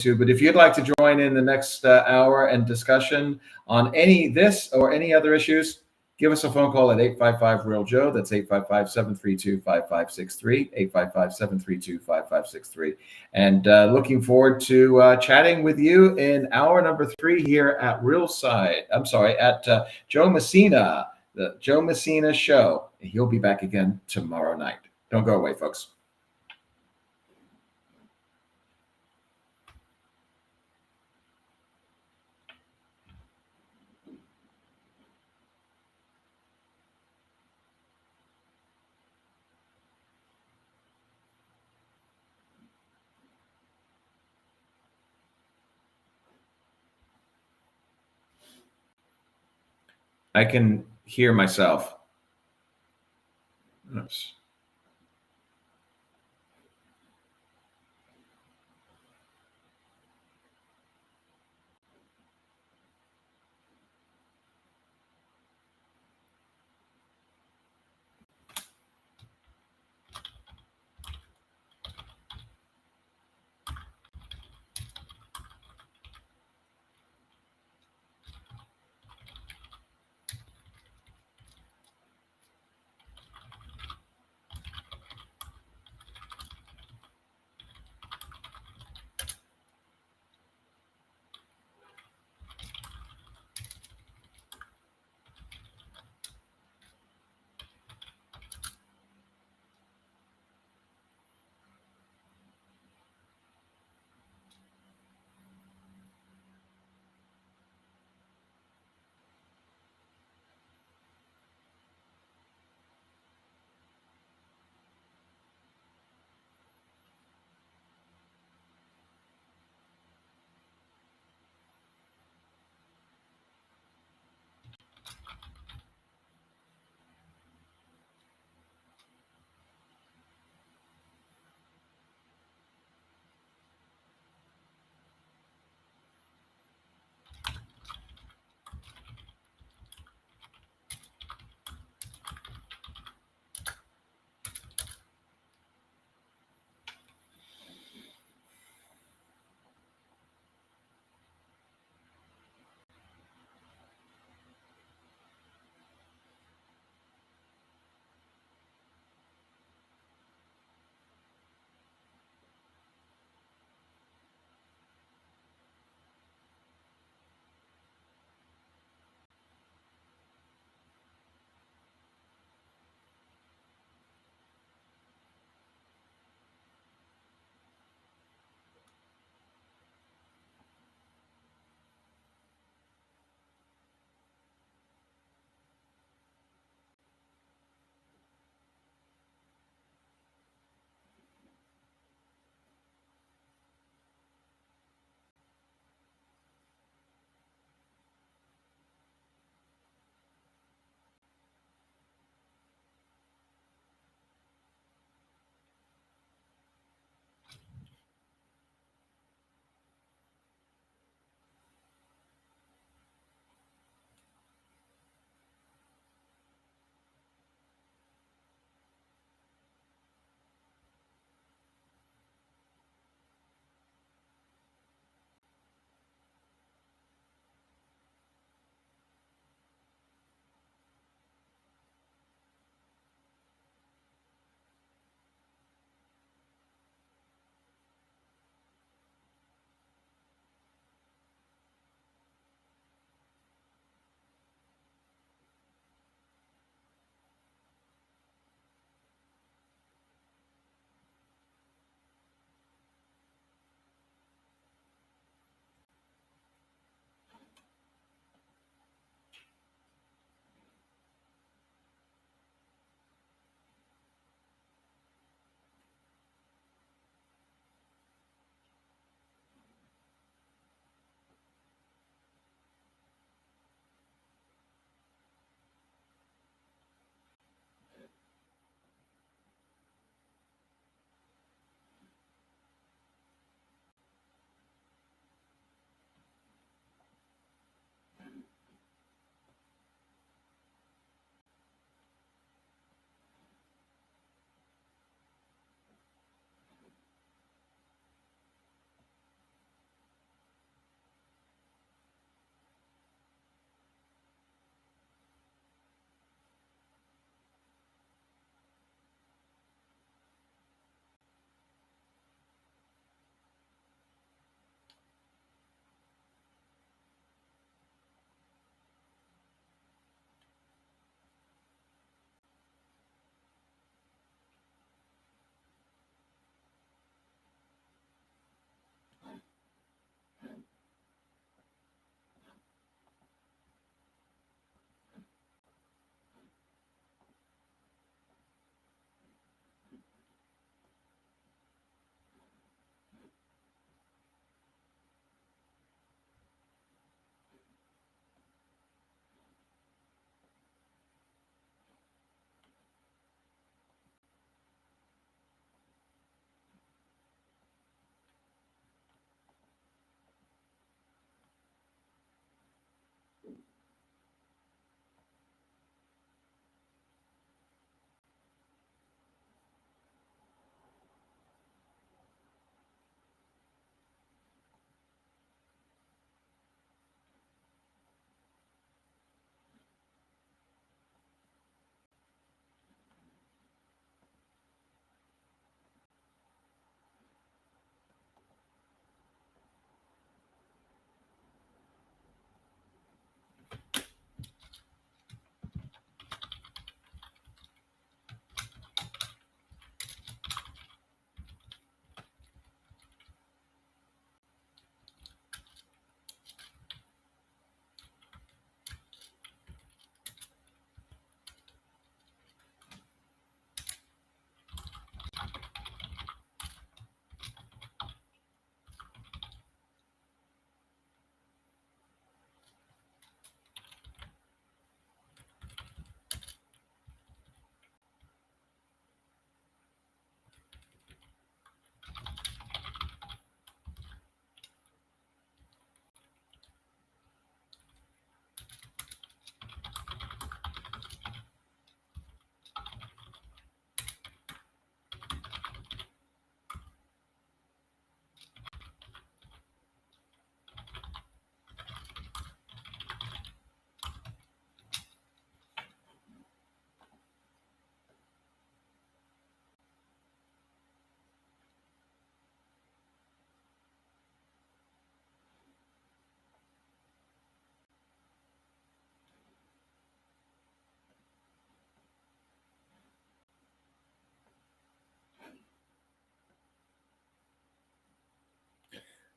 to. But if you'd like to join in the next hour and discussion on this or any other issues, give us a phone call at 855 Real Joe. That's 855 732 5563, 855 732 5563. And looking forward to chatting with you in hour number 3 here at at Joe Messina, the Joe Messina Show. He'll be back again tomorrow night. Don't go away, folks. I can hear myself. Oops.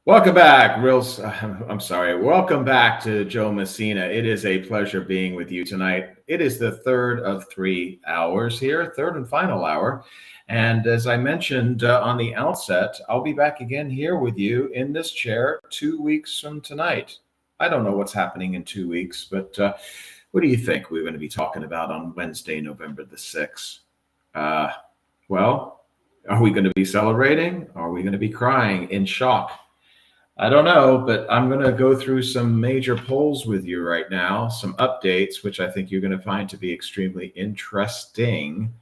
Welcome back, I'm sorry. Welcome back to Joe Messina. It is a pleasure being with you tonight. It is the third of 3 hours here, third and final hour. And as I mentioned on the outset, I'll be back again here with you in this chair 2 weeks from tonight. I don't know what's happening in 2 weeks, but what do you think we're going to be talking about on Wednesday, November the 6th? Well, are we going to be celebrating? Are we going to be crying in shock? I don't know, but I'm going to go through some major polls with you right now, some updates, which I think you're going to find to be extremely interesting.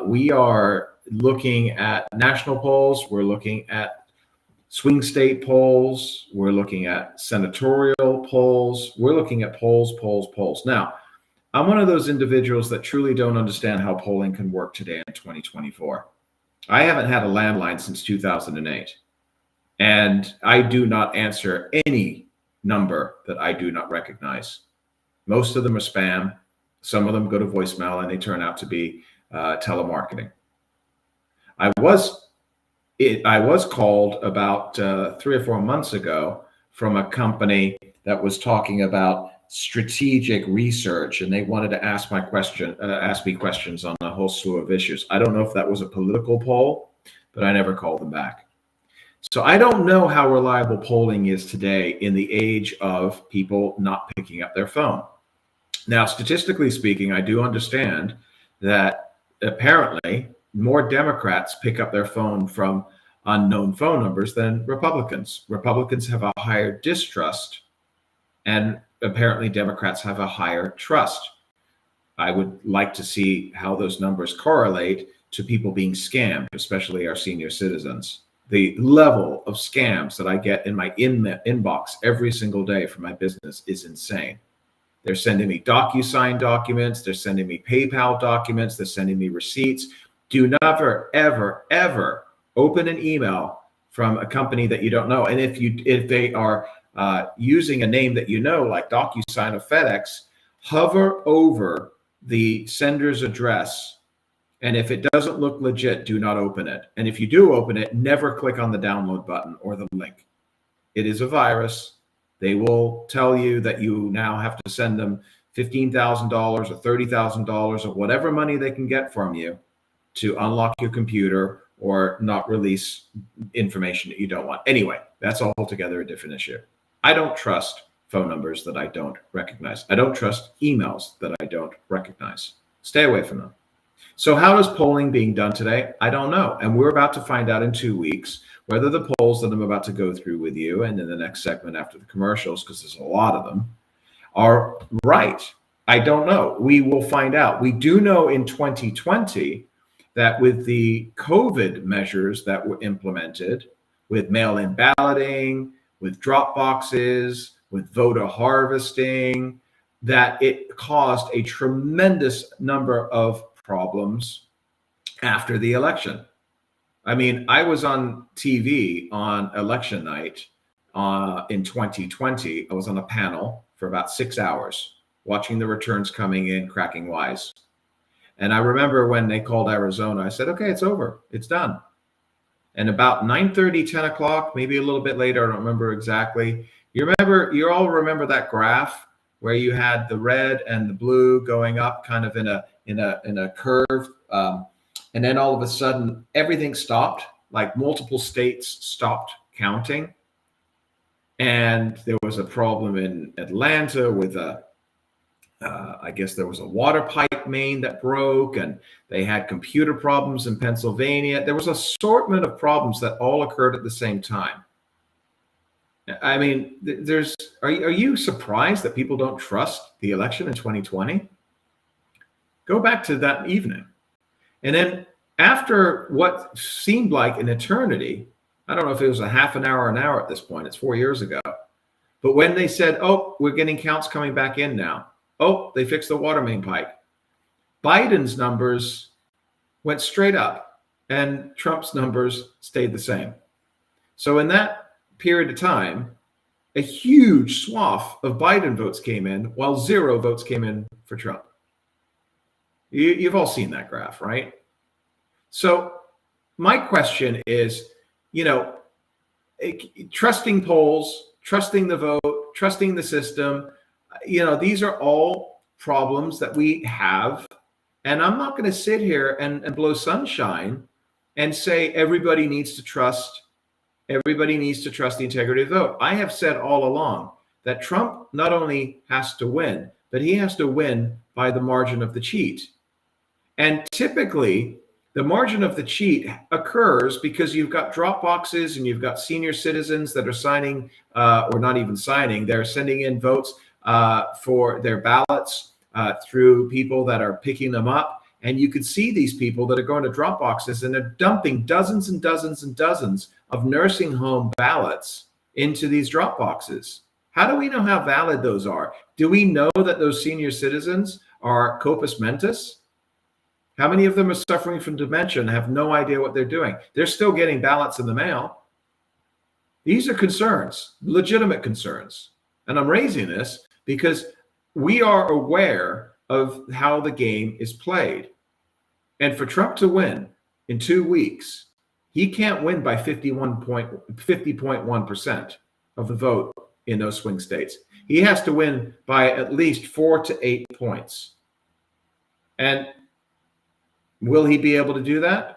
We are looking at national polls. We're looking at swing state polls. We're looking at senatorial polls. We're looking at polls. Now, I'm one of those individuals that truly don't understand how polling can work today in 2024. I haven't had a landline since 2008. And I do not answer any number that I do not recognize. Most of them are spam. Some of them go to voicemail and they turn out to be telemarketing. I was called about 3 or 4 months ago from a company that was talking about strategic research, and they wanted to ask me questions on a whole slew of issues. I don't know if that was a political poll, but I never called them back. So I don't know how reliable polling is today in the age of people not picking up their phone. Now, statistically speaking, I do understand that apparently more Democrats pick up their phone from unknown phone numbers than Republicans. Republicans have a higher distrust, and apparently Democrats have a higher trust. I would like to see how those numbers correlate to people being scammed, especially our senior citizens. The level of scams that I get in my inbox every single day for my business is insane. They're sending me DocuSign documents. They're sending me PayPal documents. They're sending me receipts. Do never, ever, ever open an email from a company that you don't know. And if they are using a name that you know, like DocuSign or FedEx, hover over the sender's address. And if it doesn't look legit, do not open it. And if you do open it, never click on the download button or the link. It is a virus. They will tell you that you now have to send them $15,000 or $30,000 or whatever money they can get from you to unlock your computer or not release information that you don't want. Anyway, that's altogether a different issue. I don't trust phone numbers that I don't recognize. I don't trust emails that I don't recognize. Stay away from them. So how is polling being done today? I don't know. And we're about to find out in 2 weeks whether the polls that I'm about to go through with you and in the next segment after the commercials, because there's a lot of them, are right. I don't know. We will find out. We do know in 2020 that with the COVID measures that were implemented, with mail-in balloting, with drop boxes, with voter harvesting, that it caused a tremendous number of problems after the election. I mean, I was on TV on election night in 2020. I was on a panel for about 6 hours watching the returns coming in, cracking wise. And I remember when they called Arizona, I said, okay, it's over. It's done. And about 9:30, 10 o'clock, maybe a little bit later, I don't remember exactly. You all remember that graph where you had the red and the blue going up kind of in a curve. And then all of a sudden, everything stopped, like multiple states stopped counting. And there was a problem in Atlanta with I guess there was a water pipe main that broke, and they had computer problems in Pennsylvania. There was an assortment of problems that all occurred at the same time. I mean, are you surprised that people don't trust the election in 2020? Go back to that evening. And then after what seemed like an eternity, I don't know if it was a half an hour, an hour at this point, it's 4 years ago. But when they said, oh, we're getting counts coming back in now. Oh, they fixed the water main pipe. Biden's numbers went straight up and Trump's numbers stayed the same. So in that period of time, a huge swath of Biden votes came in while 0 votes came in for Trump. You've all seen that graph, right? So my question is, trusting polls, trusting the vote, trusting the system. These are all problems that we have. And I'm not going to sit here and blow sunshine and say everybody needs to trust the integrity of the vote. I have said all along that Trump not only has to win, but he has to win by the margin of the cheat. And typically, the margin of the cheat occurs because you've got drop boxes and you've got senior citizens that are signing, or not even signing, they're sending in votes for their ballots through people that are picking them up. And you could see these people that are going to drop boxes and they're dumping dozens and dozens and dozens of nursing home ballots into these drop boxes. How do we know how valid those are? Do we know that those senior citizens are compos mentis? How many of them are suffering from dementia and have no idea what they're doing? They're still getting ballots in the mail. These are concerns, legitimate concerns. And I'm raising this because we are aware of how the game is played. And for Trump to win in 2 weeks, he can't win by 50.1% of the vote in those swing states. He has to win by at least 4 to 8 points. And will he be able to do that?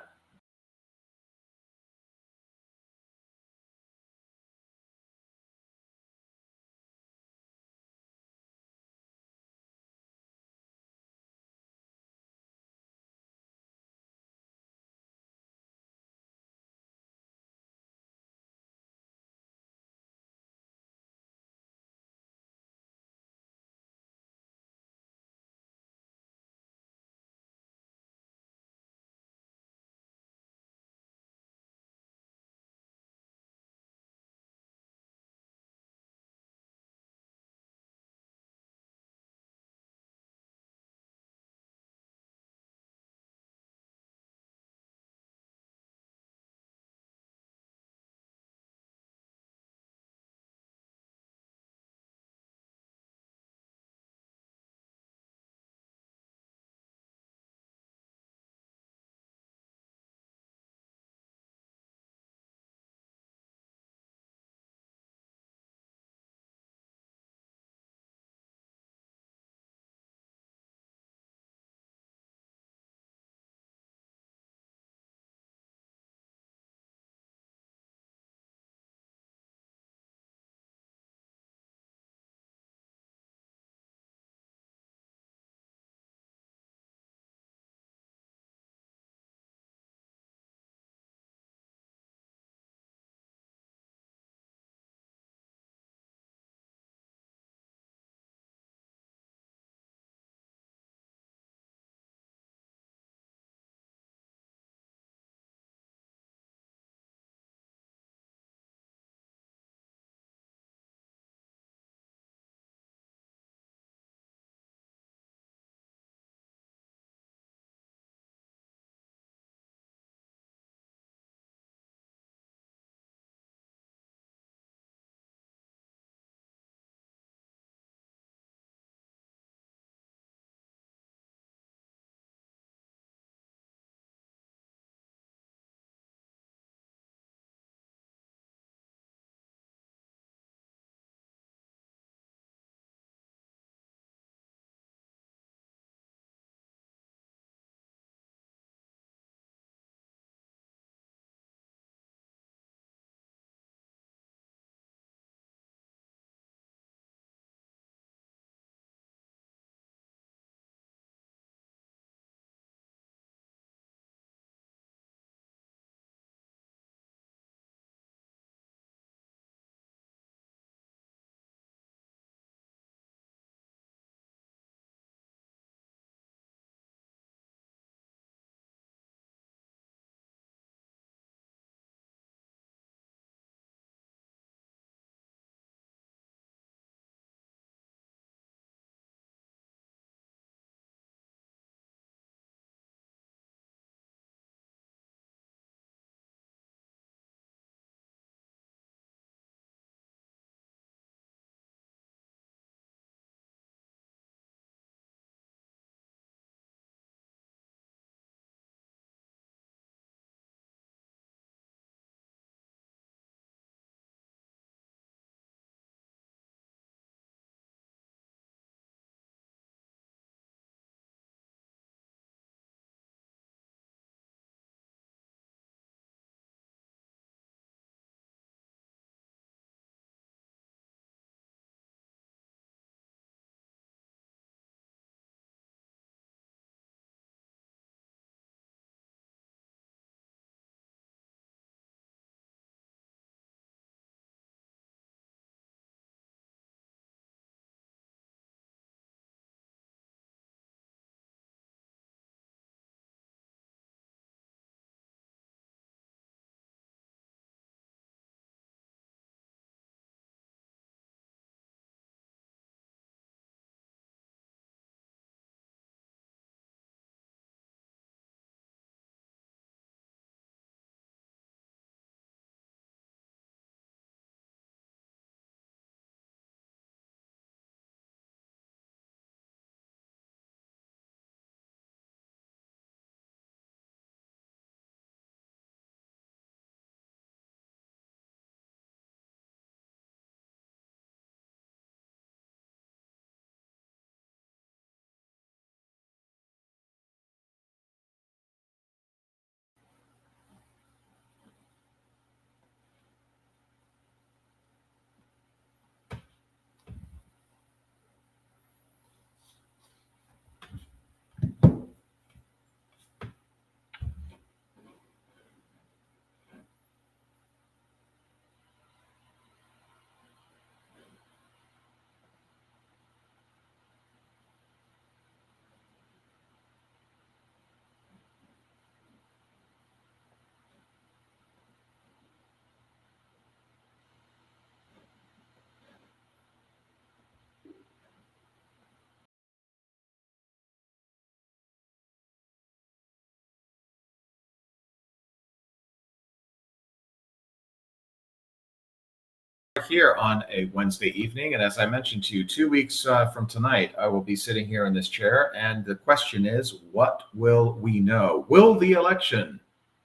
Here on a Wednesday evening. And as I mentioned to you, 2 weeks from tonight, I will be sitting here in this chair. And the question is, what will we know? Will the election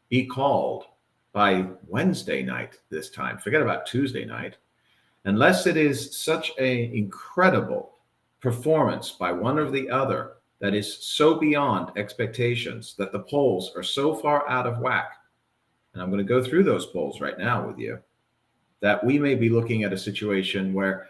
be called by Wednesday night this time? Forget about Tuesday night. Unless it is such an incredible performance by one or the other that is so beyond expectations, that the polls are so far out of whack. And I'm going to go through those polls right now with you, that we may be looking at a situation where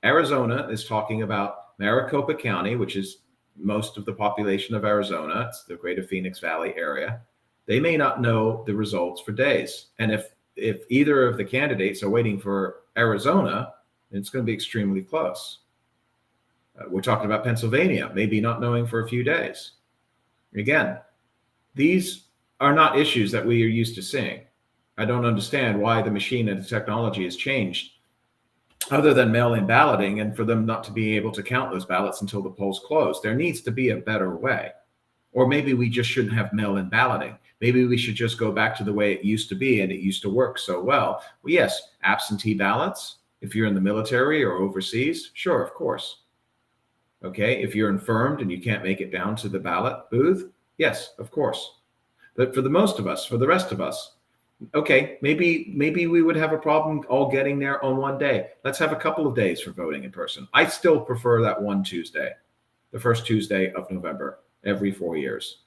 Arizona is talking about Maricopa County, which is most of the population of Arizona. It's the greater Phoenix Valley area. They may not know the results for days. And if either of the candidates are waiting for Arizona, it's going to be extremely close. We're talking about Pennsylvania, maybe not knowing for a few days. Again, these are not issues that we are used to seeing. I don't understand why the machine and the technology has changed, other than mail-in balloting, and for them not to be able to count those ballots until the polls close. There needs to be a better way. Or maybe we just shouldn't have mail-in balloting. Maybe we should just go back to the way it used to be, and it used to work so well. Well, yes, absentee ballots, if you're in the military or overseas, sure, of course. Okay, if you're infirmed and you can't make it down to the ballot booth, yes, of course. But for the most of us, for the rest of us, okay, maybe we would have a problem all getting there on one day. Let's have a couple of days for voting in person. I still prefer that one Tuesday, the first Tuesday of November, every 4 years.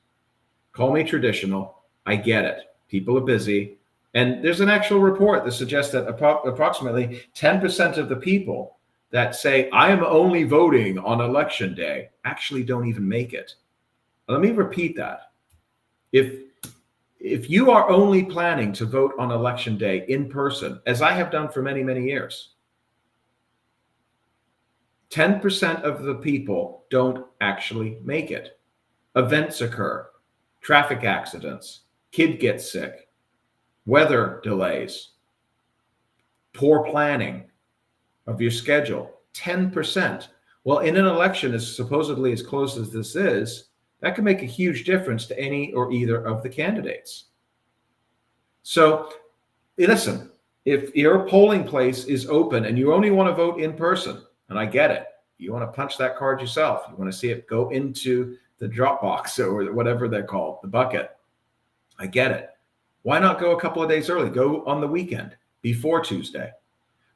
Call me traditional. I get it. People are busy. And there's an actual report that suggests that approximately 10% of the people that say, I am only voting on election day, actually don't even make it. Let me repeat that. If you are only planning to vote on election day in person, as I have done for many, many years, 10% of the people don't actually make it. Events occur, traffic accidents, kid gets sick, weather delays, poor planning of your schedule. 10%. Well, in an election as supposedly as close as this is, that can make a huge difference to any or either of the candidates. So listen, if your polling place is open and you only want to vote in person, and I get it, you want to punch that card yourself, you want to see it go into the drop box or whatever they're called, the bucket, I get it. Why not go a couple of days early? Go on the weekend before Tuesday.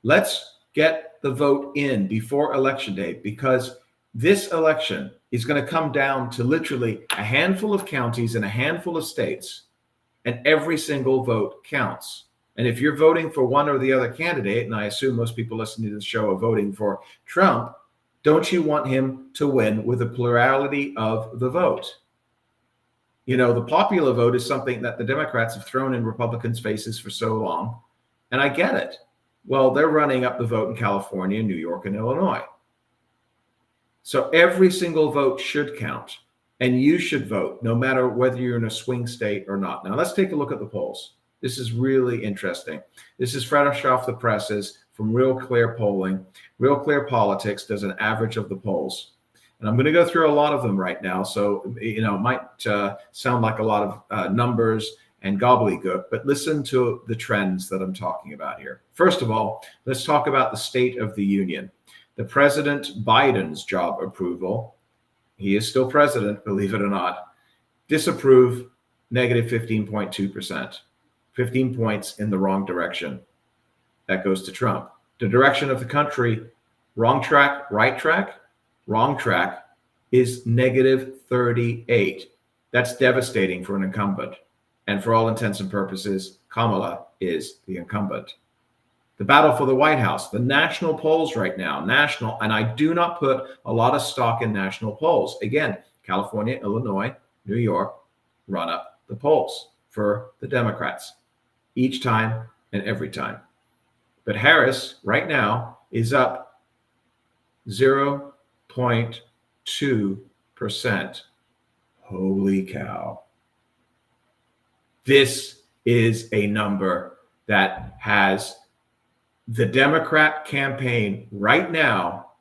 Let's get the vote in before election day, because this election is going to come down to literally a handful of counties and a handful of states, and every single vote counts. And if you're voting for one or the other candidate, and I assume most people listening to the show are voting for Trump, don't you want him to win with a plurality of the vote? You know, the popular vote is something that the Democrats have thrown in Republicans' faces for so long, and I get it. Well, they're running up the vote in California, New York, and Illinois. So every single vote should count, and you should vote no matter whether you're in a swing state or not. Now, let's take a look at the polls. This is really interesting. This is fresh off the presses from Real Clear Polling. Real Clear Politics does an average of the polls. And I'm going to go through a lot of them right now. So, you know, it might sound like a lot of numbers and gobbledygook, but listen to the trends that I'm talking about here. First of all, let's talk about the State of the Union. The President Biden's job approval, he is still president, believe it or not, disapprove, negative 15.2%. 15 points in the wrong direction. That goes to Trump. The direction of the country, wrong track, right track, wrong track, is negative 38. That's devastating for an incumbent. And for all intents and purposes, Kamala is the incumbent. The battle for the White House, the national polls right now, national, and I do not put a lot of stock in national polls. Again, California, Illinois, New York run up the polls for the Democrats each time and every time. But Harris right now is up 0.2%. Holy cow. This is a number that has the Democrat campaign right now,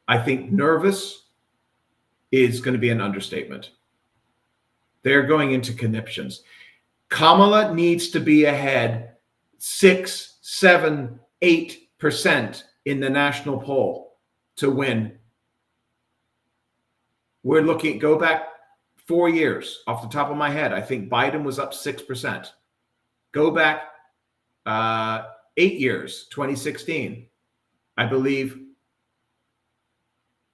I think nervous is going to be an understatement. They're going into conniptions. Kamala needs to be ahead 6, 7, 8 in the national poll to win. We're looking, go back 4 years off the top of my head. I think Biden was up 6%. Go back 8 years, 2016. I believe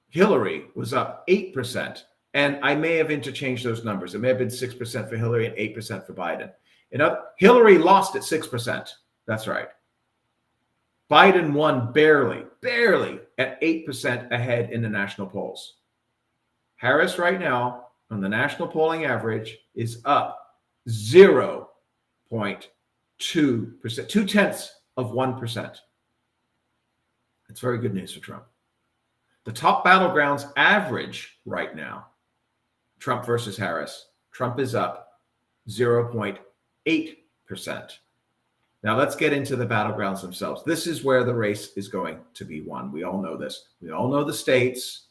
Hillary was up 8%. And I may have interchanged those numbers. It may have been 6% for Hillary and 8% for Biden. Hillary lost at 6%. That's right. Biden won barely at 8% ahead in the national polls. Harris right now on the national polling average is up 0.2%, 0.2%. That's very good news for Trump. The top battlegrounds average right now, Trump versus Harris, Trump is up 0.8%. Now let's get into the battlegrounds themselves. This is where the race is going to be won. We all know this. We all know the states.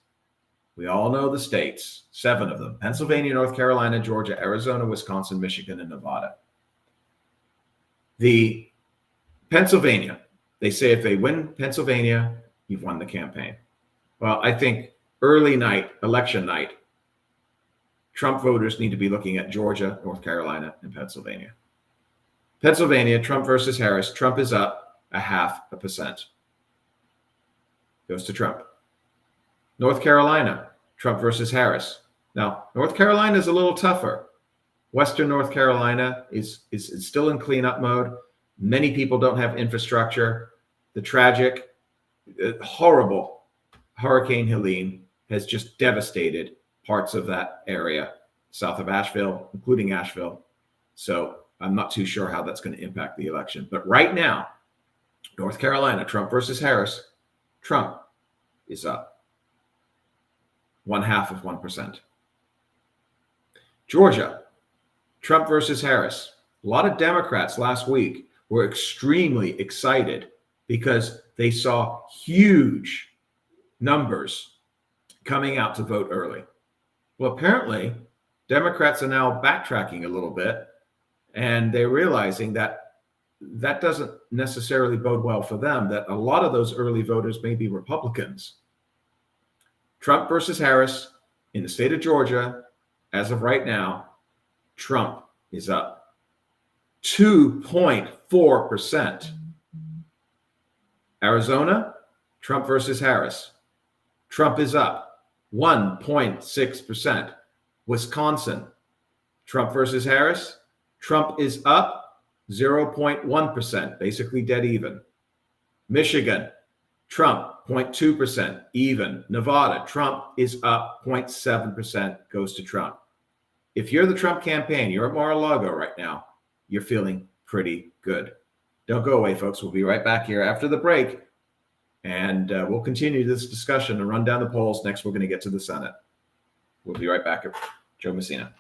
We all know the states, 7 of them: Pennsylvania, North Carolina, Georgia, Arizona, Wisconsin, Michigan, and Nevada. The Pennsylvania, they say if they win Pennsylvania, you've won the campaign. Well, I think early night, election night, Trump voters need to be looking at Georgia, North Carolina, and Pennsylvania. Pennsylvania, Trump versus Harris. Trump is up 0.5%. Goes to Trump. North Carolina, Trump versus Harris. Now, North Carolina is a little tougher. Western North Carolina is still in cleanup mode. Many people don't have infrastructure. The tragic, horrible Hurricane Helene has just devastated parts of that area, south of Asheville, including Asheville. So I'm not too sure how that's going to impact the election. But right now, North Carolina, Trump versus Harris, Trump is up 0.5%. Georgia, Trump versus Harris. A lot of Democrats last week were extremely excited because they saw huge numbers coming out to vote early. Well, apparently, Democrats are now backtracking a little bit, and they're realizing that that doesn't necessarily bode well for them, that a lot of those early voters may be Republicans. Trump versus Harris in the state of Georgia, as of right now, Trump is up 2.4%. Arizona, Trump versus Harris. Trump is up 1.6%. Wisconsin, Trump versus Harris. Trump is up 0.1%, basically dead even. Michigan, Trump 0.2%, even. Nevada, Trump is up 0.7%, goes to Trump. If you're the Trump campaign, you're at Mar-a-Lago right now, you're feeling pretty good. Don't go away, folks. We'll be right back here after the break, and we'll continue this discussion and run down the polls. Next, we're going to get to the Senate. We'll be right back. Joe Messina.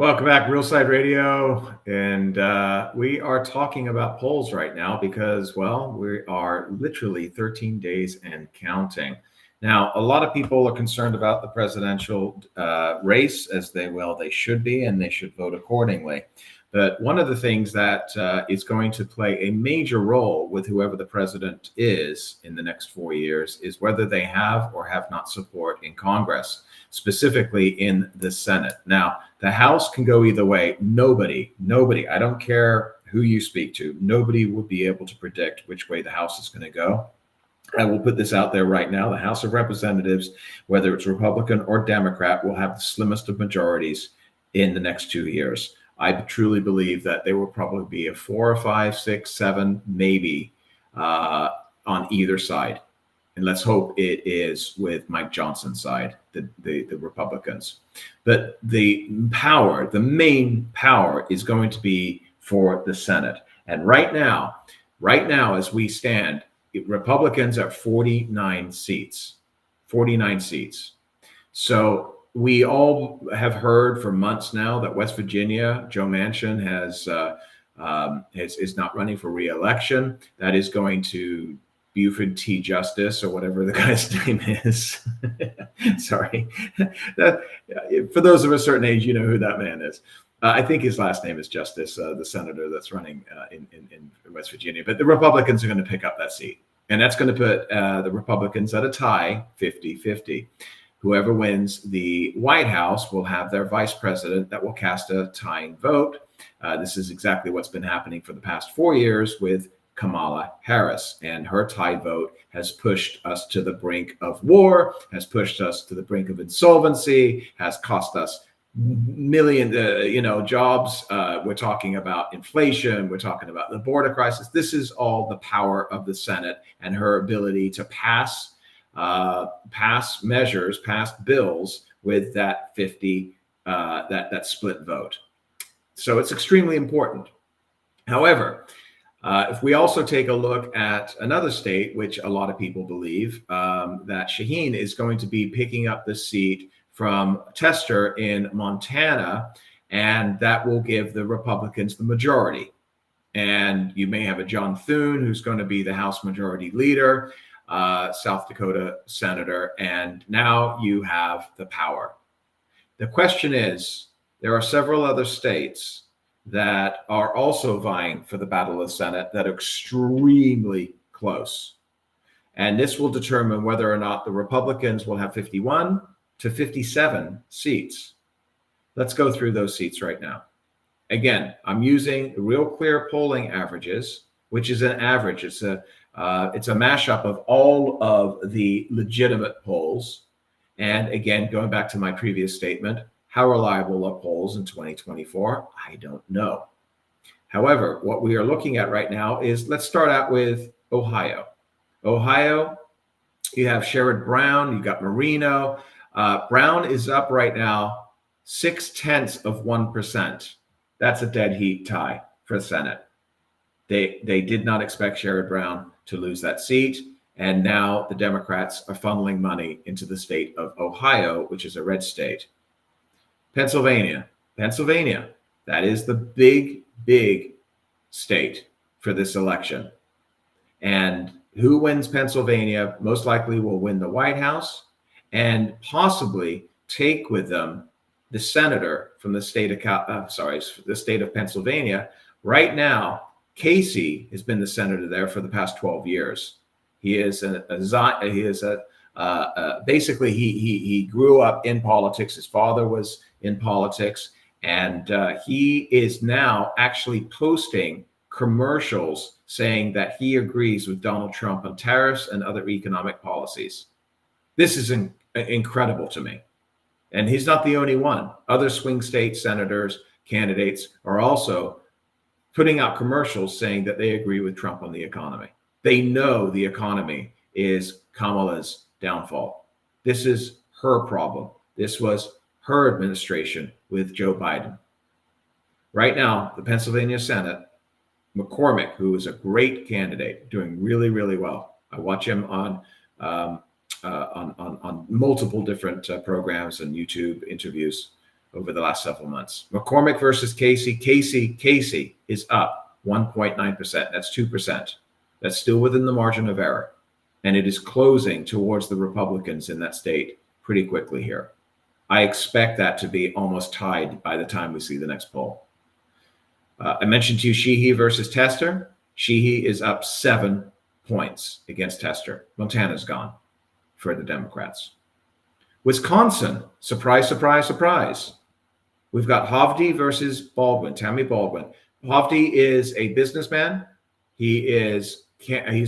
Welcome back, Real Side Radio. And we are talking about polls right now because, well, we are literally 13 days and counting. Now, a lot of people are concerned about the presidential race, as they should be, and they should vote accordingly. But one of the things that is going to play a major role with whoever the president is in the next 4 years is whether they have or have not support in Congress, specifically in the Senate. Now, the House can go either way. Nobody, I don't care who you speak to, nobody will be able to predict which way the House is going to go. I will put this out there right now. The House of Representatives, whether it's Republican or Democrat, will have the slimmest of majorities in the next 2 years. I truly believe that there will probably be a 4 or 5, 6, 7, maybe on either side. And let's hope it is with Mike Johnson's side, the Republicans. But the main power is going to be for the Senate. And right now, as we stand, Republicans are 49 seats. 49 seats. So we all have heard for months now that West Virginia, Joe Manchin is not running for re-election. That is going to Buford T. Justice, or whatever the guy's name is. Sorry. For those of a certain age, you know who that man is. I think his last name is Justice, the senator that's running in West Virginia. But the Republicans are going to pick up that seat. And that's going to put the Republicans at a tie, 50-50. Whoever wins the White House will have their vice president that will cast a tying vote. This is exactly what's been happening for the past 4 years with Kamala Harris. And her tie vote has pushed us to the brink of war, has pushed us to the brink of insolvency, has cost us million jobs. We're talking about inflation. We're talking about the border crisis. This is all the power of the Senate and her ability to pass measures, pass bills with that 50, that split vote. So it's extremely important. However, if we also take a look at another state, which a lot of people believe that Shaheen is going to be picking up the seat from Tester in Montana, and that will give the Republicans the majority. And you may have a John Thune, who's going to be the House Majority Leader, South Dakota senator, and now you have the power. The question is, there are several other states that are also vying for the battle of the Senate that are extremely close. And this will determine whether or not the Republicans will have 51 to 57 seats. Let's go through those seats right now. Again, I'm using Real Clear polling averages, which is an average. It's a mashup of all of the legitimate polls. And again, going back to my previous statement, how reliable are polls in 2024? I don't know. However, what we are looking at right now is, let's start out with Ohio. Ohio, you have Sherrod Brown, you got Marino. Brown is up right now 0.6%. That's a dead heat tie for the Senate. They did not expect Sherrod Brown to lose that seat. And now the Democrats are funneling money into the state of Ohio, which is a red state. Pennsylvania, that is the big state for this election. And who wins Pennsylvania most likely will win the White House and possibly take with them the senator from the state of Pennsylvania. Right now, Casey has been the senator there for the past 12 years. Basically he grew up in politics. His father was in politics, and he is now actually posting commercials saying that he agrees with Donald Trump on tariffs and other economic policies. This is incredible to me. And he's not the only one. Other swing state senators, candidates are also putting out commercials saying that they agree with Trump on the economy. They know the economy is Kamala's downfall. This is her problem. This was her administration with Joe Biden. Right now, the Pennsylvania Senate, McCormick, who is a great candidate, doing really, really well. I watch him on multiple different programs and YouTube interviews. over the last several months. McCormick versus Casey. Casey is up 1.9%. That's 2%. That's still within the margin of error. And it is closing towards the Republicans in that state pretty quickly here. I expect that to be almost tied by the time we see the next poll. I mentioned to you Sheehy versus Tester. Sheehy is up 7 points against Tester. Montana's gone for the Democrats. Wisconsin, surprise, surprise, surprise. We've got Hovde versus Baldwin, Tammy Baldwin. Hovde is a businessman. He's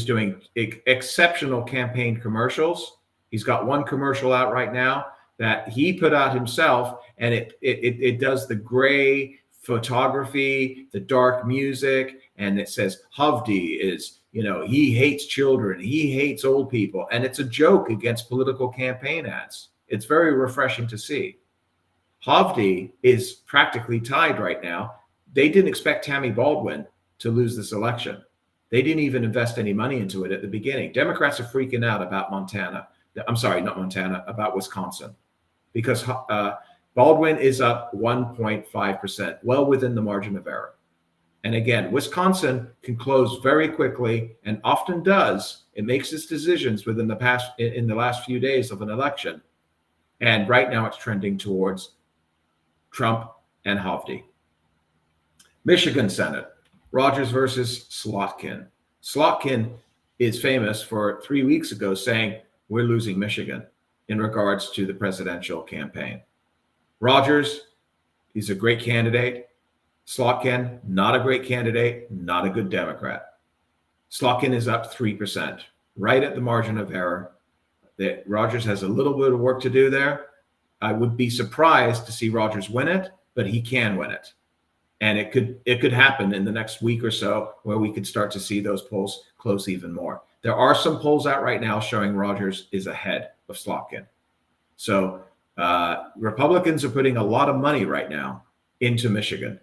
doing exceptional campaign commercials. He's got one commercial out right now that he put out himself, and it does the gray photography, the dark music, and it says Hovde is, he hates children, he hates old people, and it's a joke against political campaign ads. It's very refreshing to see. Hovde is practically tied right now. They didn't expect Tammy Baldwin to lose this election. They didn't even invest any money into it at the beginning. Democrats are freaking out about about Wisconsin, because Baldwin is up 1.5%, well within the margin of error. And again, Wisconsin can close very quickly and often does. It makes its decisions in the last few days of an election. And right now it's trending towards Trump and Hovde. Michigan Senate, Rogers versus Slotkin. Slotkin is famous for 3 weeks ago saying, we're losing Michigan in regards to the presidential campaign. Rogers, he's a great candidate. Slotkin, not a great candidate, not a good Democrat. Slotkin is up 3%, right at the margin of error. That Rogers has a little bit of work to do there. I would be surprised to see Rogers win it, but he can win it. And it could happen in the next week or so where we could start to see those polls close even more. There are some polls out right now showing Rogers is ahead of Slotkin. So Republicans are putting a lot of money right now into Michigan.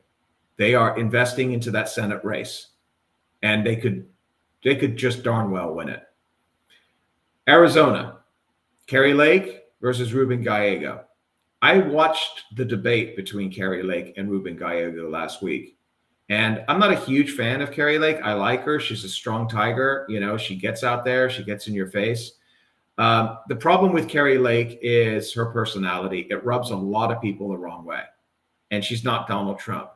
They are investing into that Senate race, and they could just darn well win it. Arizona, Kari Lake versus Ruben Gallego. I watched the debate between Kari Lake and Ruben Gallego last week, and I'm not a huge fan of Kari Lake. I like her. She's a strong tiger. She gets out there. She gets in your face. The problem with Kari Lake is her personality. It rubs a lot of people the wrong way, and she's not Donald Trump.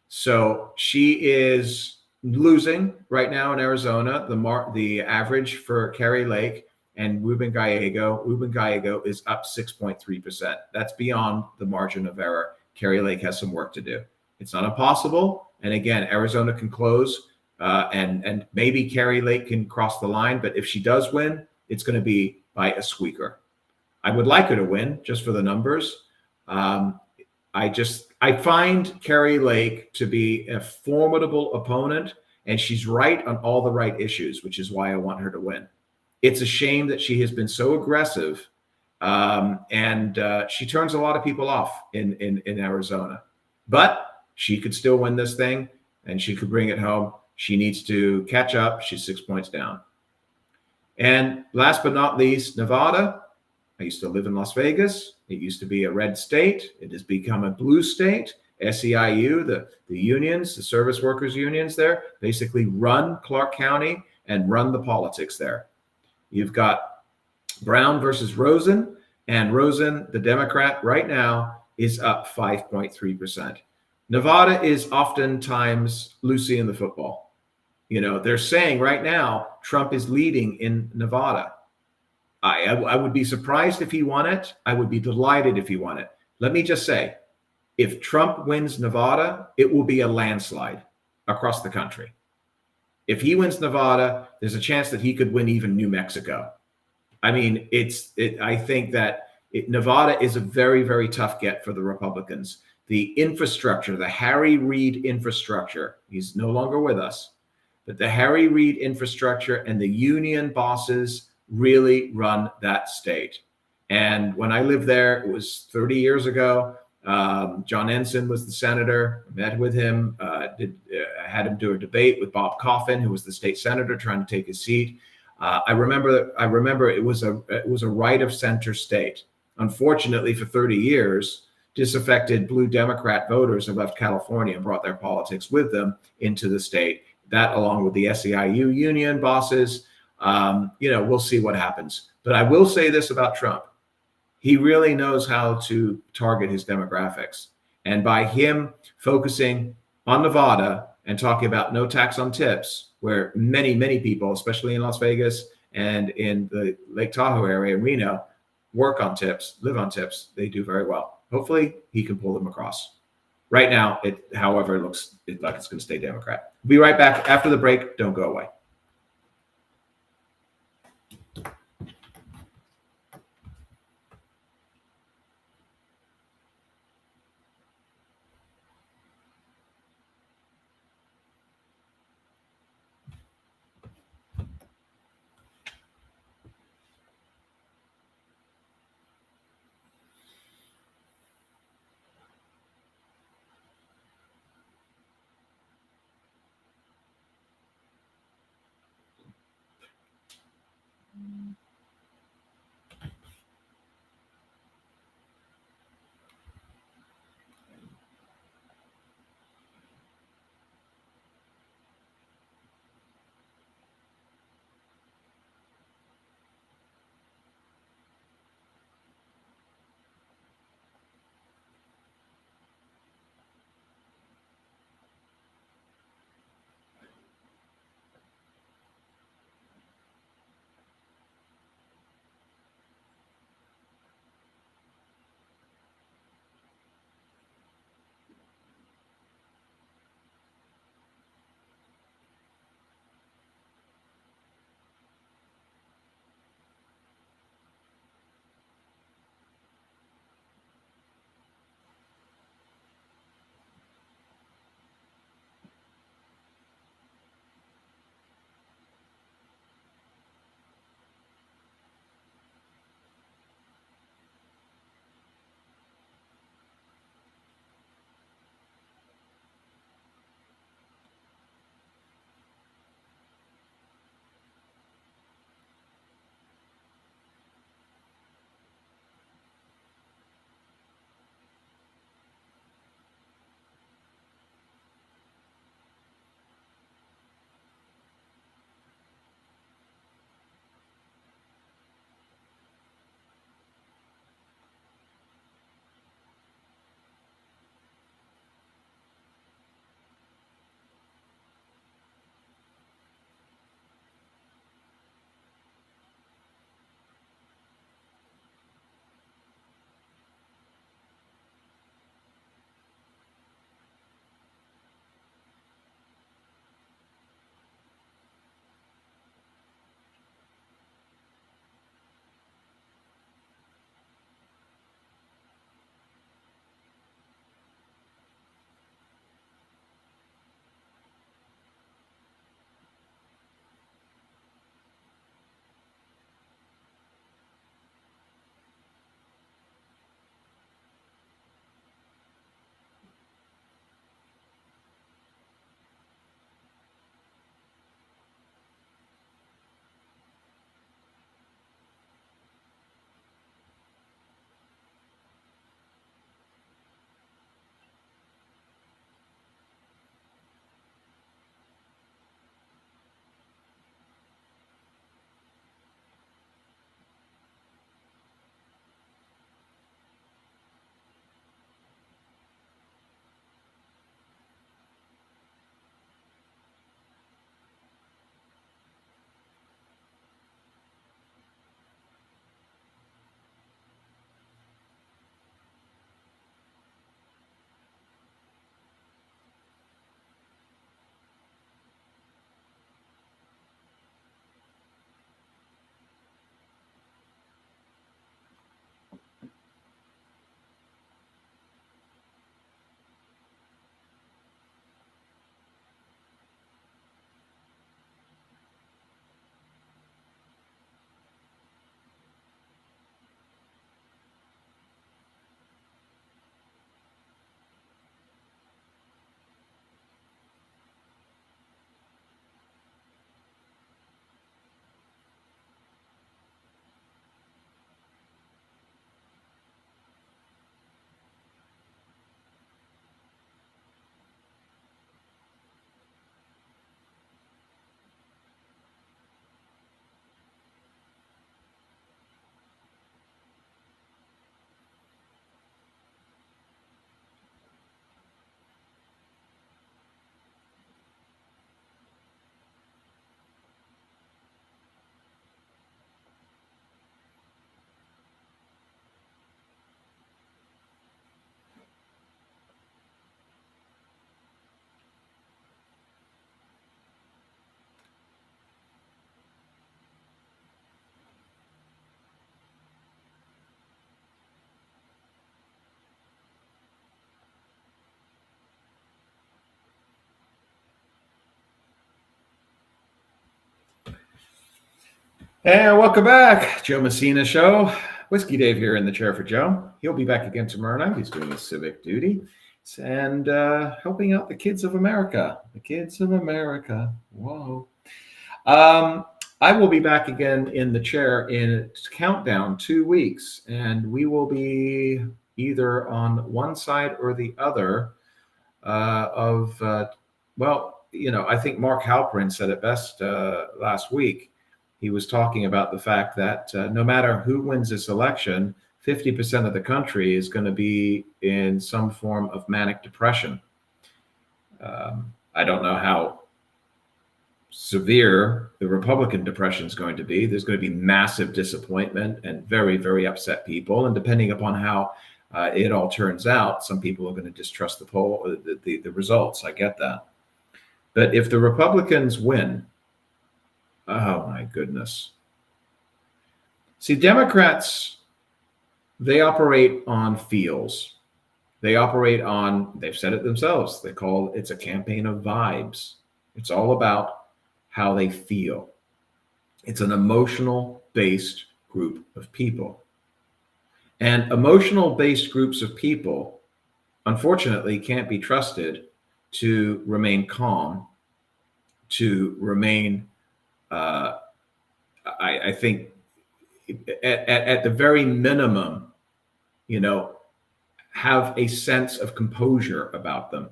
So she is losing right now in Arizona. The average for Kari Lake and Ruben Gallego is up 6.3%. That's beyond the margin of error. Kari Lake has some work to do. It's not impossible. And again, Arizona can close, and maybe Kari Lake can cross the line. But if she does win, it's going to be by a squeaker. I would like her to win just for the numbers. I find Kari Lake to be a formidable opponent, and she's right on all the right issues, which is why I want her to win. It's a shame that she has been so aggressive, and she turns a lot of people off in Arizona. But she could still win this thing, and she could bring it home. She needs to catch up. She's 6 points down. And last but not least, Nevada. I used to live in Las Vegas. It used to be a red state. It has become a blue state. SEIU, the unions, the service workers unions there, basically run Clark County and run the politics there. You've got Brown versus Rosen, and Rosen, the Democrat, right now is up 5.3%. Nevada is oftentimes Lucy in the football. They're saying right now Trump is leading in Nevada. I would be surprised if he won it. I would be delighted if he won it. Let me just say, if Trump wins Nevada, it will be a landslide across the country. If he wins Nevada, there's a chance that he could win even New Mexico. I mean, I think that Nevada is a very, very tough get for the Republicans. The infrastructure, the Harry Reid infrastructure, he's no longer with us, but the Harry Reid infrastructure and the union bosses really run that state. And when I lived there, it was 30 years ago. John Ensign was the senator. I met with him. Had him do a debate with Bob Coffin, who was the state senator trying to take his seat. I remember it was a right of center state. Unfortunately, for 30 years, disaffected blue Democrat voters have left California and brought their politics with them into the state. That, along with the SEIU union bosses, we'll see what happens. But I will say this about Trump. He really knows how to target his demographics. And by him focusing on Nevada and talking about no tax on tips, where many, many people, especially in Las Vegas and in the Lake Tahoe area, Reno, work on tips, live on tips, they do very well. Hopefully he can pull them across. Right now, however, looks like it's going to stay Democrat. We'll be right back after the break. Don't go away. And welcome back, Joe Messina Show. Whiskey Dave here in the chair for Joe. He'll be back again tomorrow night. He's doing his civic duty and helping out the kids of America. The kids of America. Whoa. I will be back again in the chair in countdown 2 weeks, and we will be either on one side or the other I think Mark Halperin said it best last week. He was talking about the fact that no matter who wins this election, 50% of the country is going to be in some form of manic depression. I don't know how severe the Republican depression is going to be. There's going to be massive disappointment and very, very upset people. And depending upon how it all turns out, some people are going to distrust the results. I get that. But if the Republicans win, oh my goodness. See, Democrats, they operate on feels. They operate on, they've said it themselves, it's a campaign of vibes. It's all about how they feel. It's an emotional based group of people. And emotional based groups of people, unfortunately, can't be trusted to remain calm, to remain, I think, at the very minimum, have a sense of composure about them.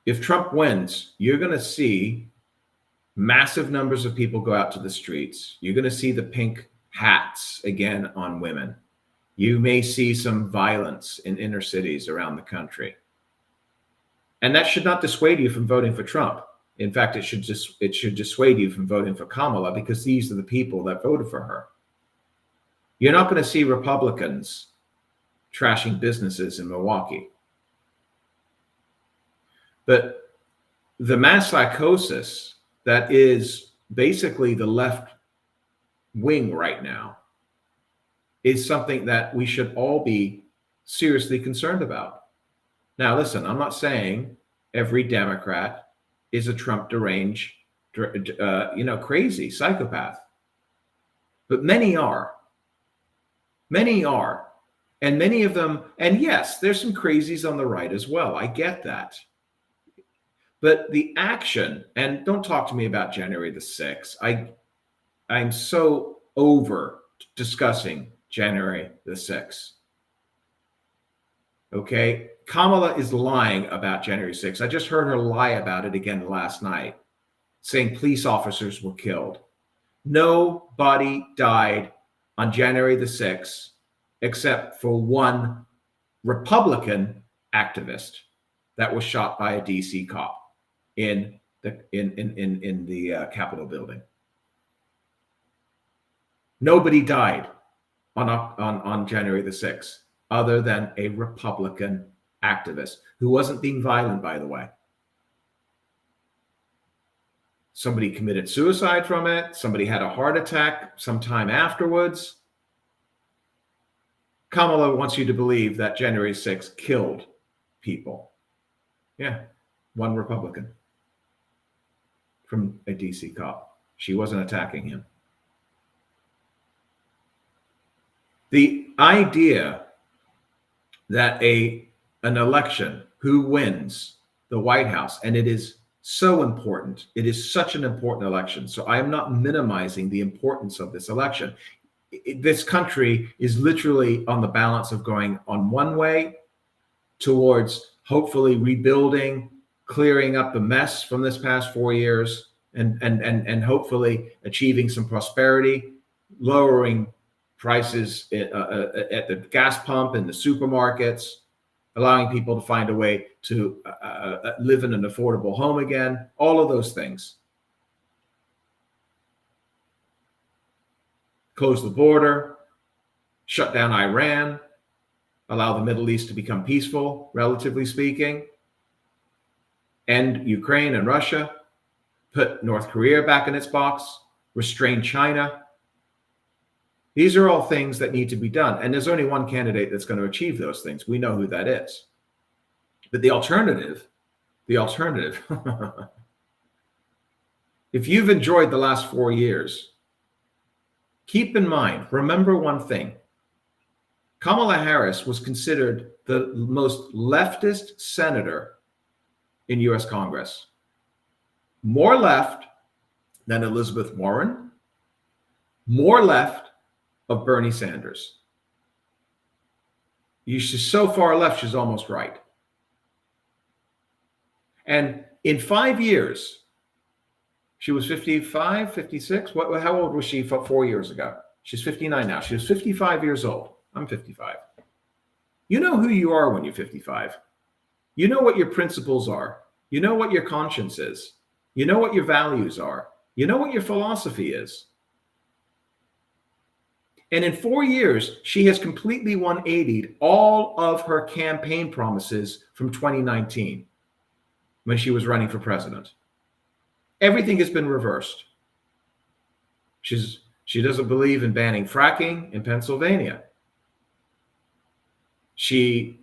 If Trump wins, you're going to see massive numbers of people go out to the streets. You're going to see the pink hats again on women. You may see some violence in inner cities around the country. And that should not dissuade you from voting for Trump. In fact, it should dissuade you from voting for Kamala, because these are the people that voted for her. You're not going to see Republicans trashing businesses in Milwaukee. But the mass psychosis that is basically the left wing right now is something that we should all be seriously concerned about. Now, listen, I'm not saying every Democrat is a Trump deranged, crazy psychopath, but many are. Many are. And many of them, and yes, there's some crazies on the right as well. I get that. But the action, and don't talk to me about January the 6th. I'm so over discussing January the 6th. Okay? Kamala is lying about January 6th. I just heard her lie about it again last night, saying police officers were killed. Nobody died on January the 6th except for one Republican activist that was shot by a DC cop in the Capitol building. Nobody died on January the 6th other than a Republican activist who wasn't being violent, by the way. Somebody committed suicide from it. Somebody had a heart attack sometime afterwards. Kamala wants you to believe that January 6th killed people. Yeah, one Republican from a DC cop. She wasn't attacking him. The idea that an election, who wins the White House, and it is so important. It is such an important election. So I am not minimizing the importance of this election. This country is literally on the balance of going on one way towards hopefully rebuilding, clearing up the mess from this past 4 years, and hopefully achieving some prosperity, lowering prices at the gas pump and the supermarkets, allowing people to find a way to live in an affordable home again, all of those things. Close the border, shut down Iran, allow the Middle East to become peaceful, relatively speaking, end Ukraine and Russia, put North Korea back in its box, restrain China. These are all things that need to be done. And there's only one candidate that's going to achieve those things. We know who that is. But the alternative, If you've enjoyed the last 4 years, keep in mind, remember one thing. Kamala Harris was considered the most leftist senator in US Congress. More left than Elizabeth Warren, more left of Bernie Sanders. She's so far left, she's almost right. And in 5 years, she was 55, 56. How old was she 4 years ago? She's 59 now. She was 55 years old. I'm 55. You know who you are when you're 55. You know what your principles are. You know what your conscience is. You know what your values are. You know what your philosophy is. And in 4 years, she has completely 180'd all of her campaign promises from 2019 when she was running for president. Everything has been reversed. She doesn't believe in banning fracking in Pennsylvania. She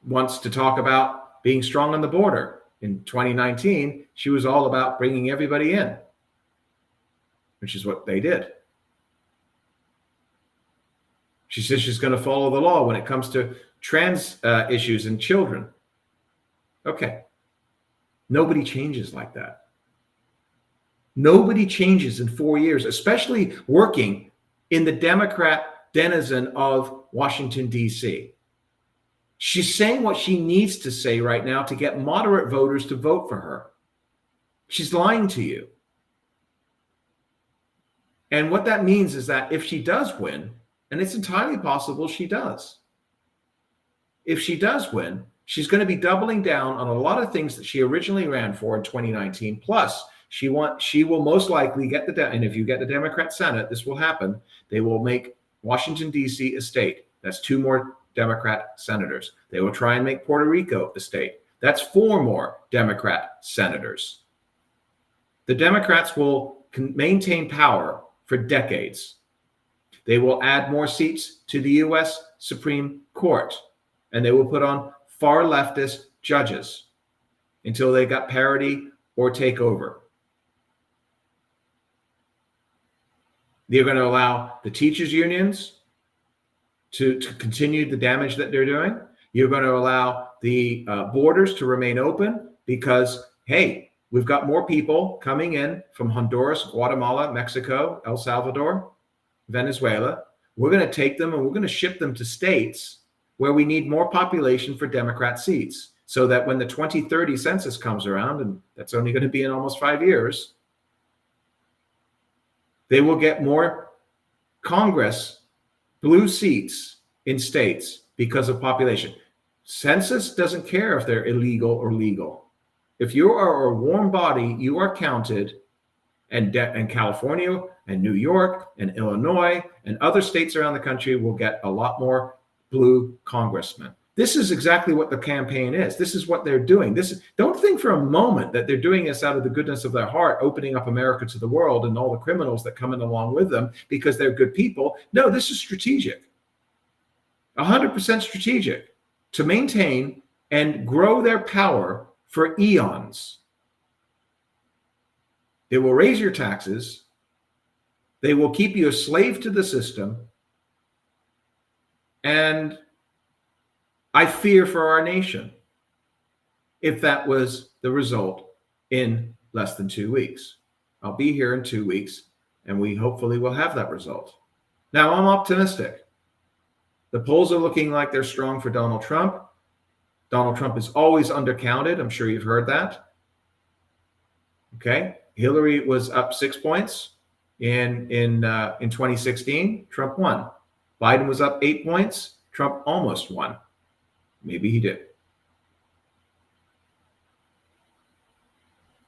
wants to talk about being strong on the border. In 2019, she was all about bringing everybody in, which is what they did. She says she's going to follow the law when it comes to trans issues and children. Okay. Nobody changes like that. Nobody changes in 4 years, especially working in the Democrat denizen of Washington, D.C. She's saying what she needs to say right now to get moderate voters to vote for her. She's lying to you. And what that means is that if she does win, and it's entirely possible she does, if she does win, she's going to be doubling down on a lot of things that she originally ran for in 2019. Plus, she will most likely get and if you get the Democrat Senate, this will happen. They will make Washington, D.C. a state. That's 2 more Democrat senators. They will try and make Puerto Rico a state. That's 4 more Democrat senators. The Democrats will maintain power for decades. They will add more seats to the U.S. Supreme Court, and they will put on far leftist judges until they got parity or take over. They're going to allow the teachers' unions to continue the damage that they're doing. You're going to allow the borders to remain open because, hey, we've got more people coming in from Honduras, Guatemala, Mexico, El Salvador, Venezuela. We're going to take them and we're going to ship them to states where we need more population for Democrat seats so that when the 2030 census comes around, and that's only going to be in almost 5 years, they will get more Congress blue seats in states because of population. Census doesn't care if they're illegal or legal. If you are a warm body, you are counted, and California and New York and Illinois and other states around the country will get a lot more blue congressmen. This is exactly what the campaign is. This is what they're doing. Don't think for a moment that they're doing this out of the goodness of their heart, opening up America to the world and all the criminals that come in along with them because they're good people. No, this is strategic. 100% strategic to maintain and grow their power for eons. They will raise your taxes. They will keep you a slave to the system. And I fear for our nation if that was the result in less than 2 weeks. I'll be here in 2 weeks, and we hopefully will have that result. Now, I'm optimistic. The polls are looking like they're strong for Donald Trump. Donald Trump is always undercounted. I'm sure you've heard that. Okay. Hillary was up 6 points in 2016. Trump won. Biden was up 8 points. Trump almost won. Maybe he did.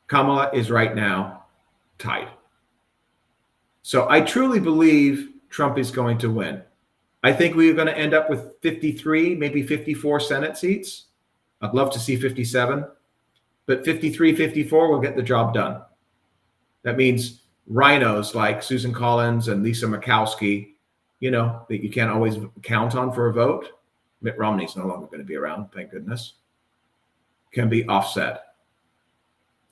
Kamala is right now tied. So I truly believe Trump is going to win. I think we're going to end up with 53, maybe 54 Senate seats. I'd love to see 57, but 53, 54 will get the job done. That means rhinos like Susan Collins and Lisa Murkowski, that you can't always count on for a vote. Mitt Romney's no longer going to be around, thank goodness, can be offset.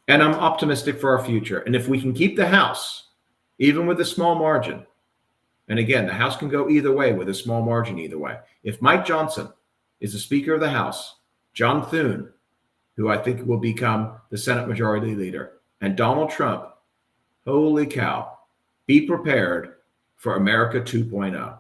And I'm optimistic for our future. And if we can keep the House, even with a small margin, and again, the House can go either way with a small margin either way. If Mike Johnson is the Speaker of the House, John Thune, who I think will become the Senate Majority Leader, and Donald Trump, holy cow, be prepared for America 2.0.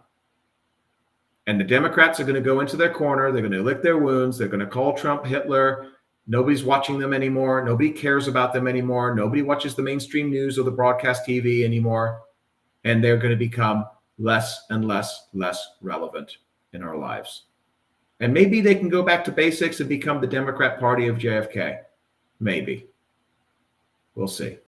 And the Democrats are going to go into their corner. They're going to lick their wounds. They're going to call Trump Hitler. Nobody's watching them anymore. Nobody cares about them anymore. Nobody watches the mainstream news or the broadcast TV anymore. And they're going to become less and less relevant in our lives. And maybe they can go back to basics and become the Democrat Party of JFK. Maybe. We'll see.